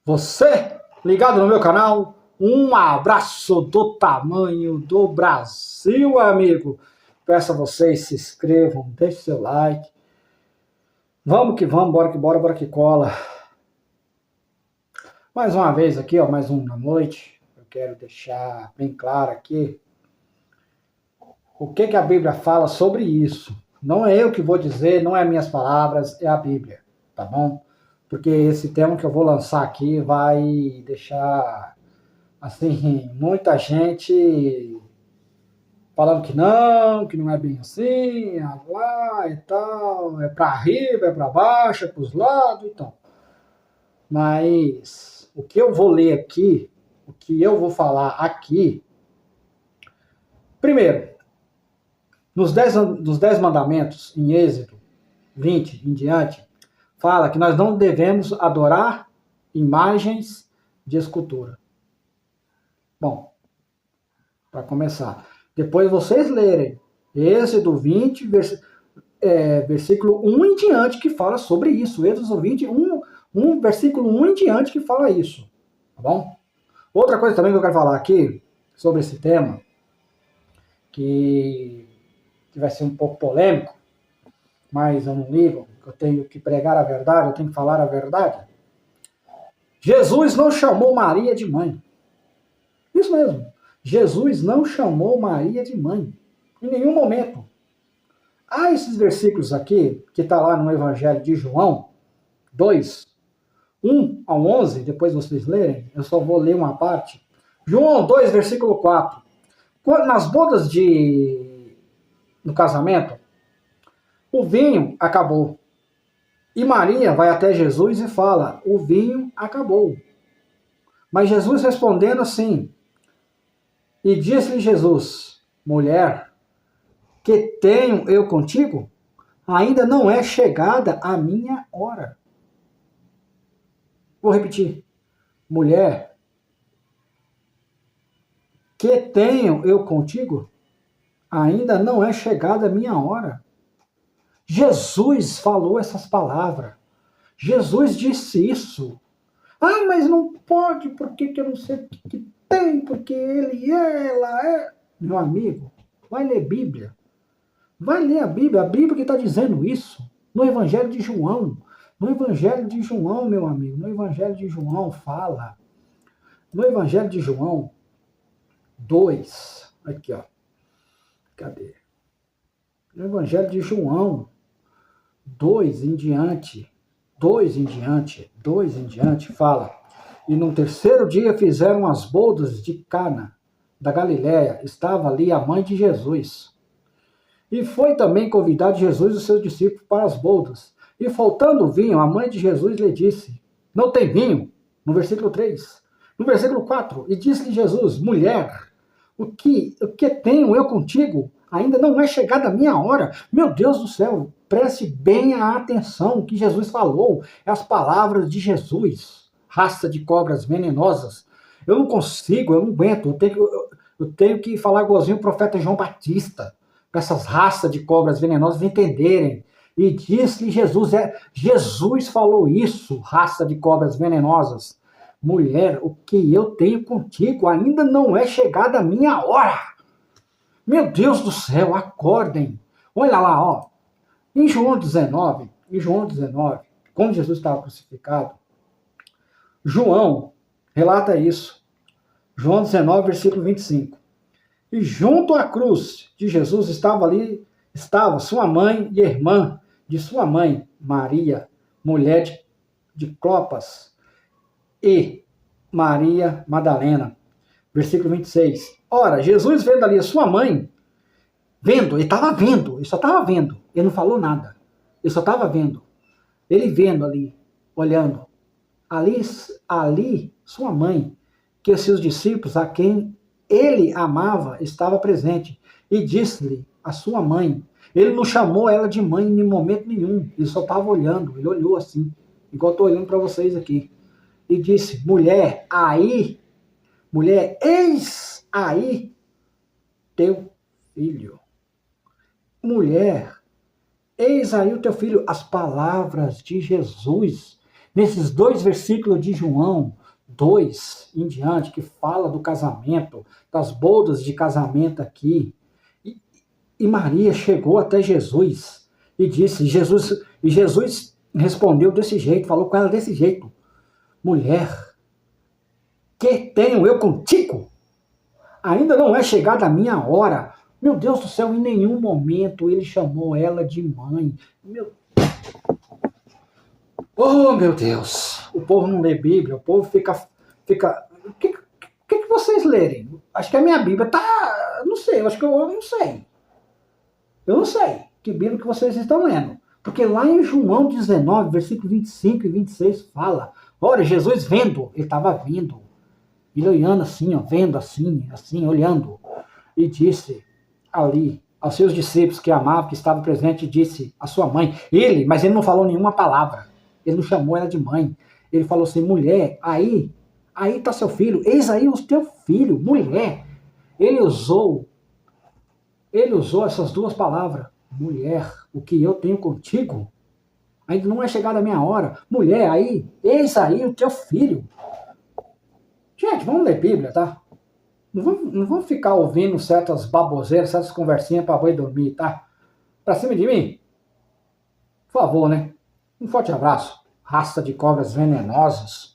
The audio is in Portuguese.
Você ligado no meu canal, um abraço do tamanho do Brasil, amigo. Peço a vocês se inscrevam, deixe seu like. Vamos que vamos, bora que bora, bora que cola. Mais uma vez aqui, ó, mais uma noite. Eu quero deixar bem claro aqui o que a Bíblia fala sobre isso. Não é eu que vou dizer, não é minhas palavras, é a Bíblia, tá bom? Porque esse tema que eu vou lançar aqui vai deixar, assim, muita gente falando que não é bem assim, lá e tal, é para arriba, é para baixo, é para os lados e tal. Mas o que eu vou ler aqui, o que eu vou falar aqui, primeiro, dos 10 mandamentos, em Êxodo 20 em diante, fala que nós não devemos adorar imagens de escultura. Bom, para começar. Depois vocês lerem Êxodo 20, versículo 1 em diante, que fala sobre isso. Êxodo 20, versículo 1 em diante, que fala isso. Tá bom? Outra coisa também que eu quero falar aqui, sobre esse tema, que vai ser um pouco polêmico, mas eu não ligo, eu tenho que pregar a verdade, eu tenho que falar a verdade. Jesus não chamou Maria de mãe. Isso mesmo. Jesus não chamou Maria de mãe. Em nenhum momento. Há esses versículos aqui, que está lá no Evangelho de João 2, 1 ao 11, depois vocês lerem, eu só vou ler uma parte. João 2, versículo 4. Nas bodas no casamento, o vinho acabou. E Maria vai até Jesus e fala, o vinho acabou. Mas Jesus respondendo assim, e disse-lhe Jesus, mulher, que tenho eu contigo? Ainda não é chegada a minha hora. Vou repetir. Mulher, que tenho eu contigo? Ainda não é chegada a minha hora. Jesus falou essas palavras. Jesus disse isso. Ah, mas não pode, porque eu não sei o que tem, porque ele, ela é... Meu amigo, vai ler Bíblia. Vai ler a Bíblia que está dizendo isso. No Evangelho de João. No Evangelho de João, meu amigo, no Evangelho de João fala. No Evangelho de João 2, aqui ó. Cadê? No Evangelho de João 2 em diante, fala. E no terceiro dia fizeram as bodas de Cana, da Galiléia. Estava ali a mãe de Jesus. E foi também convidado Jesus e os seus discípulos para as bodas. E faltando vinho, a mãe de Jesus lhe disse, não tem vinho, no versículo 3. No versículo 4, e disse-lhe Jesus, mulher, o que tenho eu contigo? Ainda não é chegada a minha hora. Meu Deus do céu, preste bem a atenção que Jesus falou. É as palavras de Jesus. Raça de cobras venenosas. Eu não consigo, eu não aguento. Eu tenho que falar igualzinho o profeta João Batista. Para essas raças de cobras venenosas entenderem. E disse-lhe Jesus, Jesus falou isso, raça de cobras venenosas. Mulher, o que eu tenho contigo ainda não é chegada a minha hora. Meu Deus do céu, acordem. Olha lá, ó. Em João 19, quando Jesus estava crucificado, João relata isso. João 19, versículo 25. E junto à cruz de Jesus estava sua mãe e a irmã de sua mãe, Maria, mulher de Clopas, e Maria Madalena. Versículo 26. Ora, Jesus vendo ali a sua mãe, ele só estava vendo, ele não falou nada, ele só estava vendo. Ele vendo ali, olhando, ali sua mãe, que os seus discípulos, a quem ele amava, estava presente, e disse-lhe a sua mãe. Ele não chamou ela de mãe em momento nenhum, ele só estava olhando, ele olhou assim, igual estou olhando para vocês aqui, e disse, mulher, eis aí teu filho. Mulher, eis aí o teu filho. As palavras de Jesus, nesses 2 versículos de João 2 em diante, que fala do casamento, das bodas de casamento aqui. E Maria chegou até Jesus e disse, Jesus respondeu desse jeito, falou com ela desse jeito: mulher, que tenho eu contigo? Ainda não é chegada a minha hora. Meu Deus do céu, em nenhum momento ele chamou ela de mãe. Oh, meu Deus! O povo não lê Bíblia, o povo fica... O que vocês lerem? Acho que a minha Bíblia tá... Não sei, eu acho que eu não sei. Eu não sei que Bíblia que vocês estão lendo. Porque lá em João 19, versículo 25 e 26 fala: olha, Jesus vendo, ele estava vendo. Ele olhando assim, ó, vendo assim, olhando. E disse ali aos seus discípulos que amavam, que estavam presentes, disse à sua mãe, mas ele não falou nenhuma palavra. Ele não chamou ela de mãe. Ele falou assim: mulher, aí está seu filho, eis aí o teu filho, mulher. Ele usou essas 2 palavras. Mulher, o que eu tenho contigo, ainda não é chegada a minha hora. Mulher, eis aí o teu filho. Gente, vamos ler Bíblia, tá? Não vamos ficar ouvindo certas baboseiras, certas conversinhas para boi dormir, tá? Pra cima de mim? Por favor, né? Um forte abraço. Raça de cobras venenosas.